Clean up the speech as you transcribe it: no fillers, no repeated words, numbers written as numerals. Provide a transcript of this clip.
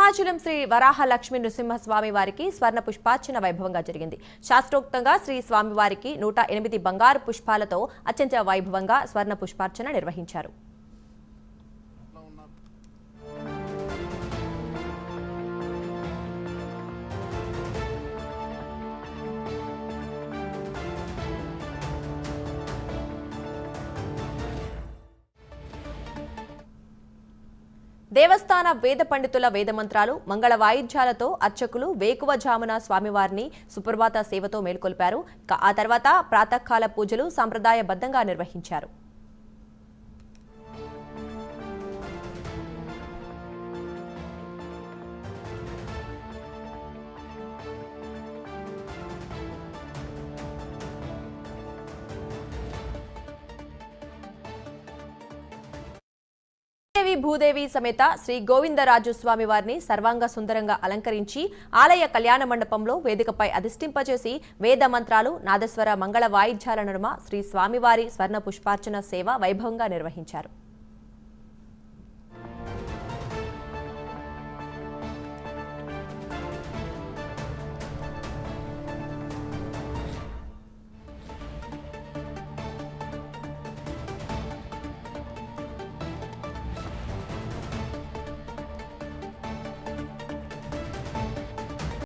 సింహాచలం శ్రీ వరాహ లక్ష్మీ నృసింహస్వామి వారికి స్వర్ణ పుష్పార్చన వైభవంగా జరిగింది. శాస్త్రోక్తంగా శ్రీ స్వామివారికి 108 బంగారు పుష్పాలతో అత్యంత వైభవంగా స్వర్ణ పుష్పార్చన నిర్వహించారు. దేవస్థాన వేద పండితుల వేదమంత్రాలు, మంగళ వాయిద్యాలతో అర్చకులు వేకువజామున స్వామివారిని సుప్రభాత సేవతో మేల్కొల్పారు. ఆ తర్వాత ప్రాతకాల పూజలు సంప్రదాయబద్ధంగా నిర్వహించారు. భూదేవి సమేత శ్రీ గోవిందరాజు స్వామి వారిని సర్వాంగ సుందరంగా అలంకరించి ఆలయ కళ్యాణ మండపంలో వేదికపై అధిష్ఠింపజేసి వేద మంత్రాలు, నాదస్వర మంగళ వాయిద్యాల నడుమ శ్రీ స్వామివారి స్వర్ణ పుష్పార్చన సేవ వైభవంగా నిర్వహించారు.